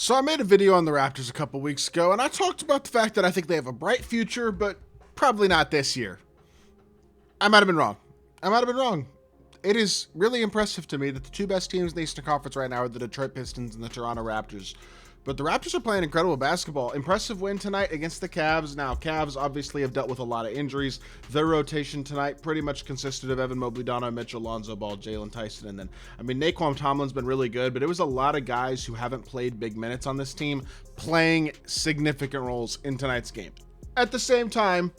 So I made a video on the Raptors a couple weeks ago, and I talked about the fact that I think they have a bright future, but probably not this year. I might have been wrong. It is really impressive to me that the two best teams in the Eastern Conference right now are the Detroit Pistons and the Toronto Raptors. But the Raptors are playing incredible basketball. Impressive win tonight against the Cavs. Now, Cavs obviously have dealt with a lot of injuries. Their rotation tonight pretty much consisted of Evan Mobley, Donovan Mitchell, Lonzo Ball, Jalen Tyson, and then, Naquan Tomlin's been really good, but it was a lot of guys who haven't played big minutes on this team playing significant roles in tonight's game. At the same time,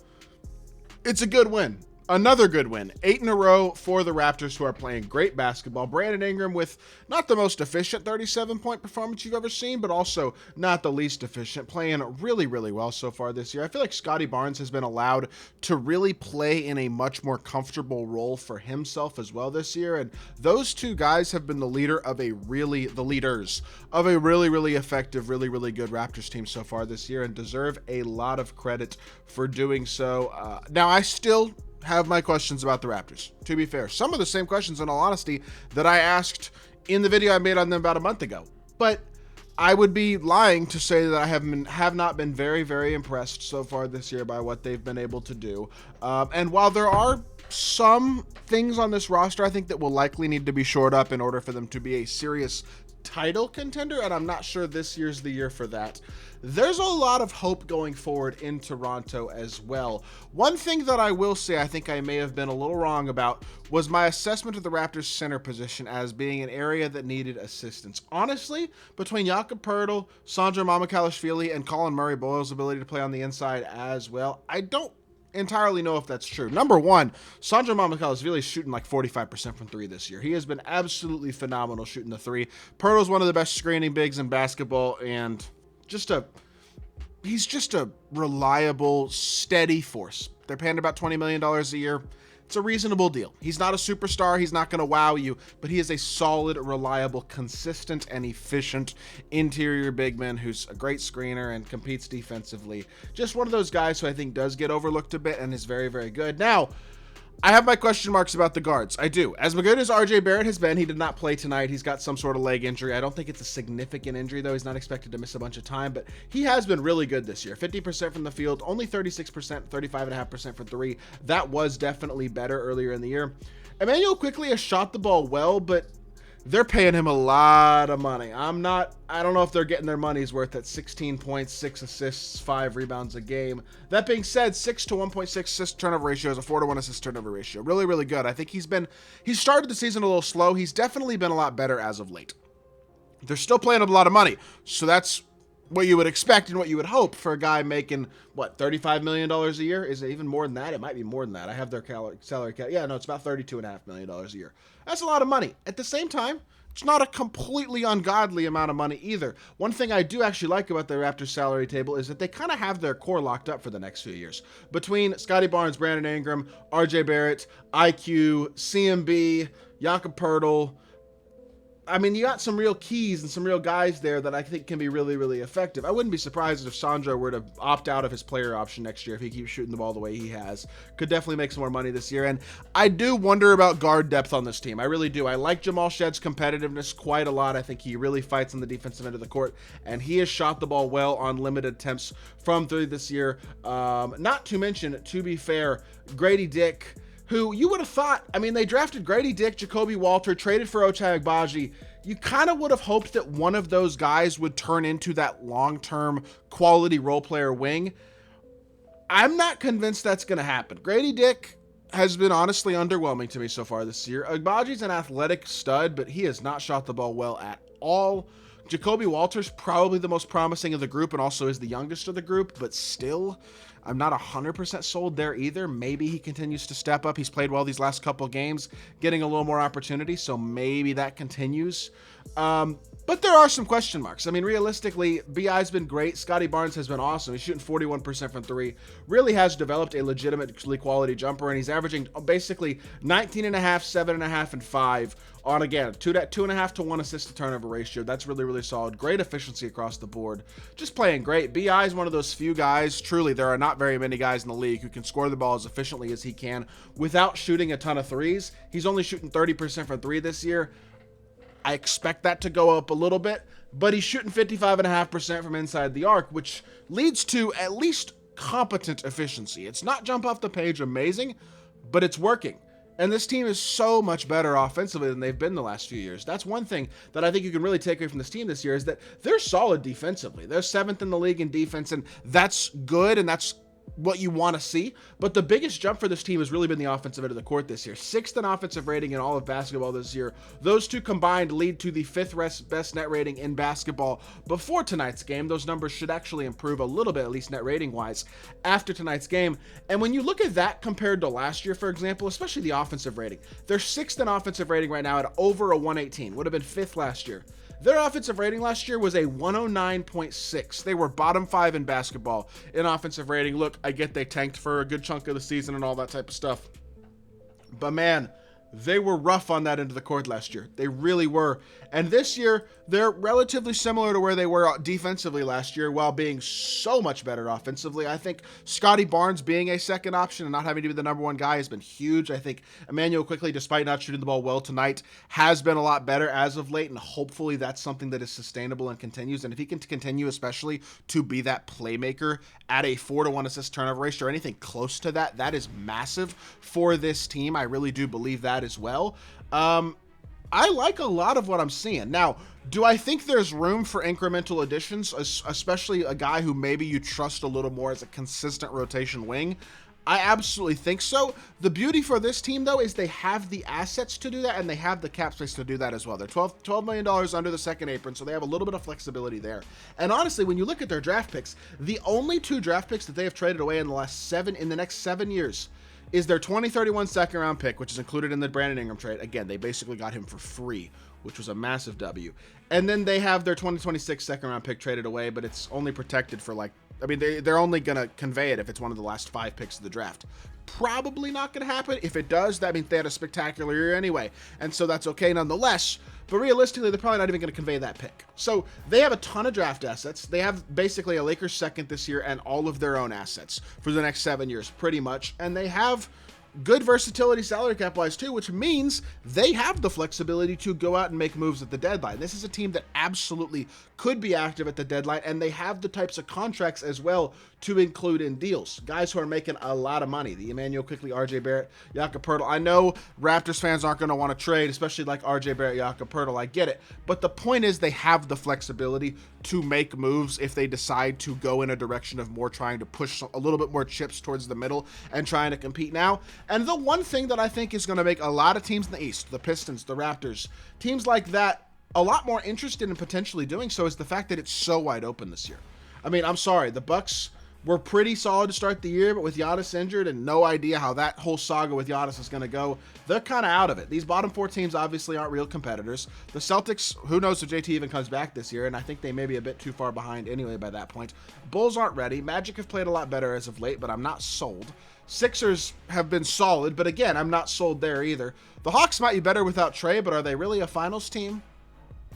it's a good win. Another good win. 8 in a row for the Raptors, who are playing great basketball. Brandon Ingram with not the most efficient 37-point performance you've ever seen, but also not the least efficient, playing really, really well so far this year. I feel like Scotty Barnes has been allowed to really play in a much more comfortable role for himself as well this year, and those two guys have been the leaders of a really, really effective, really, really good Raptors team so far this year, and deserve a lot of credit for doing so. Now, I still have my questions about the Raptors, to be fair. Some of the same questions, in all honesty, that I asked in the video I made on them about a month ago. But I would be lying to say that I have not been very, very impressed so far this year by what they've been able to do. And while there are some things on this roster I think that will likely need to be shored up in order for them to be a serious title contender, and I'm not sure this year's the year for that, there's a lot of hope going forward in Toronto as well. One thing that I will say I think I may have been a little wrong about was my assessment of the Raptors center position as being an area that needed assistance. Honestly, between Jakob Poeltl, Sandro Mamukelashvili, and Colin Murray-Boyles' ability to play on the inside as well, I don't entirely know if that's true. Number one, Sandro Mamukelashvili is shooting like 45% from three this year. He has been absolutely phenomenal shooting the three. Poeltl's one of the best screening bigs in basketball, and he's just a reliable, steady force. They're paying about $20 million a year. It's a reasonable deal. He's not a superstar. He's not going to wow you, but he is a solid, reliable, consistent, and efficient interior big man who's a great screener and competes defensively. Just one of those guys who I think does get overlooked a bit and is very, very good. Now, I have my question marks about the guards. I do. As good as RJ Barrett has been, he did not play tonight. He's got some sort of leg injury. I don't think it's a significant injury, though. He's not expected to miss a bunch of time, but he has been really good this year. 50% from the field, only 36%, 35.5% for three. That was definitely better earlier in the year. Emmanuel Quickley has shot the ball well, but they're paying him a lot of money. I don't know if they're getting their money's worth at 16 points, 6 assists, 5 rebounds a game. That being said, 6 to 1.6 assist turnover ratio is a 4 to 1 assist turnover ratio. Really, really good. I think he's started the season a little slow. He's definitely been a lot better as of late. They're still playing him a lot of money. So that's what you would expect and what you would hope for a guy making, $35 million a year? Is it even more than that? It might be more than that. I have their salary cap. Yeah, no, it's about $32.5 million a year. That's a lot of money. At the same time, it's not a completely ungodly amount of money either. One thing I do actually like about the Raptors salary table is that they kind of have their core locked up for the next few years. Between Scotty Barnes, Brandon Ingram, RJ Barrett, IQ, CMB, Jakob Poeltl, you got some real keys and some real guys there that I think can be really, really effective. I wouldn't be surprised if Sandro were to opt out of his player option next year if he keeps shooting the ball the way he has. Could definitely make some more money this year. And I do wonder about guard depth on this team. I really do. I like Jamal Shedd's competitiveness quite a lot. I think he really fights on the defensive end of the court, and he has shot the ball well on limited attempts from three this year. Not to mention, to be fair, Grady Dick, who you would have thought, they drafted Grady Dick, Jacoby Walter, traded for Ochai Agbaji. You kind of would have hoped that one of those guys would turn into that long-term quality role player wing. I'm not convinced that's going to happen. Grady Dick has been honestly underwhelming to me so far this year. Agbaji's an athletic stud, but he has not shot the ball well at all. Jacoby Walter's probably the most promising of the group and also is the youngest of the group, but still, I'm not 100% sold there either. Maybe he continues to step up. He's played well these last couple games, getting a little more opportunity, so maybe that continues. But there are some question marks. Realistically, BI's been great. Scotty Barnes has been awesome. He's shooting 41% from three. Really has developed a legitimately quality jumper, and he's averaging basically 19.5, 7.5, and 5 on, again, 2.5 to 1 assist to turnover ratio. That's really, really solid. Great efficiency across the board. Just playing great. BI is one of those few guys. Truly, there are not very many guys in the league who can score the ball as efficiently as he can without shooting a ton of threes. He's only shooting 30% from three this year. I expect that to go up a little bit, but he's shooting 55.5% from inside the arc, which leads to at least competent efficiency. It's not jump off the page amazing, but it's working. And this team is so much better offensively than they've been the last few years. That's one thing that I think you can really take away from this team this year, is that they're solid defensively. They're 7th in the league in defense, and that's good, and that's what you want to see. But the biggest jump for this team has really been the offensive end of the court this year. 6th in offensive rating in all of basketball this year. Those two combined lead to the 5th best net rating in basketball before tonight's game. Those numbers should actually improve a little bit, at least net rating wise, after tonight's game. And when you look at that compared to last year, for example, especially the offensive rating, they're 6th in offensive rating right now at over a 118. Would have been 5th last year. Their offensive rating last year was a 109.6. They were bottom 5 in basketball in offensive rating. Look, I get they tanked for a good chunk of the season and all that type of stuff, but man, they were rough on that end of the court last year. They really were. And this year, they're relatively similar to where they were defensively last year, while being so much better offensively. I think Scotty Barnes being a second option and not having to be the number one guy has been huge. I think Emmanuel Quickley, despite not shooting the ball well tonight, has been a lot better as of late, and hopefully that's something that is sustainable and continues. And if he can continue, especially to be that playmaker at a 4-to-1 assist turnover ratio or anything close to that, that is massive for this team. I really do believe that as well. I like a lot of what I'm seeing. Now, do I think there's room for incremental additions, especially a guy who maybe you trust a little more as a consistent rotation wing? I absolutely think so. The beauty for this team, though, is they have the assets to do that, and they have the cap space to do that as well. They're $12 million under the second apron, so they have a little bit of flexibility there. And honestly, when you look at their draft picks, the only 2 draft picks that they have traded away in the next 7 years is their 2031 second round pick, which is included in the Brandon Ingram trade. Again, they basically got him for free, which was a massive W. And then they have their 2026 second round pick traded away, but it's only protected for they're only going to convey it if it's one of the last 5 picks of the draft. Probably not going to happen. If it does, that means they had a spectacular year anyway, and so that's okay nonetheless. But realistically, they're probably not even going to convey that pick. So they have a ton of draft assets. They have basically a Lakers second this year and all of their own assets for the next 7 years, pretty much. And they have good versatility salary cap wise too, which means they have the flexibility to go out and make moves at the deadline. This is a team that absolutely could be active at the deadline, and they have the types of contracts as well to include in deals. Guys who are making a lot of money. The Emmanuel Quickley, RJ Barrett, Jakob Poeltl. I know Raptors fans aren't going to want to trade, especially like RJ Barrett, Jakob Poeltl. I get it. But the point is they have the flexibility to make moves if they decide to go in a direction of more trying to push a little bit more chips towards the middle and trying to compete now. And the one thing that I think is going to make a lot of teams in the East, the Pistons, the Raptors, teams like that, a lot more interested in potentially doing so is the fact that it's so wide open this year. I mean, I'm sorry, the Bucks were pretty solid to start the year, but with Giannis injured and no idea how that whole saga with Giannis is going to go, they're kind of out of it. These bottom 4 teams obviously aren't real competitors. The Celtics, who knows if JT even comes back this year, and I think they may be a bit too far behind anyway by that point. Bulls aren't ready. Magic have played a lot better as of late, but I'm not sold. Sixers have been solid, but again, I'm not sold there either. The Hawks might be better without Trey, but are they really a finals team?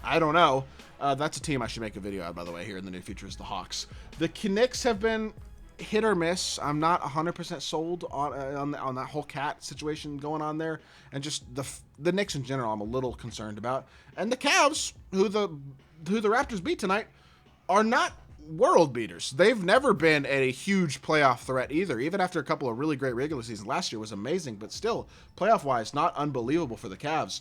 I don't know. That's a team I should make a video out, by the way, here in the near future, is the Hawks. The Knicks have been hit or miss. I'm not 100% sold on that whole Cat situation going on there, and just the Knicks in general I'm a little concerned about. And the Cavs, who the Raptors beat tonight, are not world beaters. They've never been a huge playoff threat either, even after a couple of really great regular seasons. Last year was amazing, but still, playoff-wise, not unbelievable for the Cavs.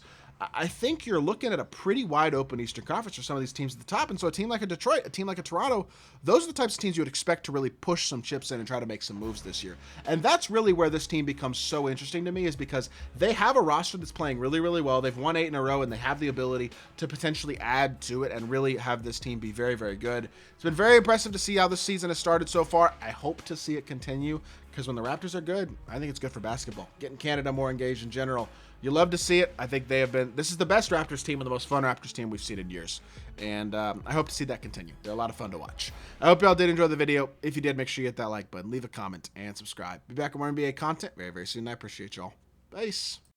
I think you're looking at a pretty wide open Eastern Conference for some of these teams at the top. And so a team like a Detroit, a team like a Toronto, those are the types of teams you would expect to really push some chips in and try to make some moves this year. And that's really where this team becomes so interesting to me, is because they have a roster that's playing really, really well. They've won 8 in a row, and they have the ability to potentially add to it and really have this team be very, very good. It's been very impressive to see how this season has started so far. I hope to see it continue, because when the Raptors are good, I think it's good for basketball. Getting Canada more engaged in general. You love to see it. I think they have been, this is the best Raptors team and the most fun Raptors team we've seen in years. And I hope to see that continue. They're a lot of fun to watch. I hope y'all did enjoy the video. If you did, make sure you hit that like button, leave a comment, and subscribe. Be back with more NBA content very, very soon. I appreciate y'all. Peace.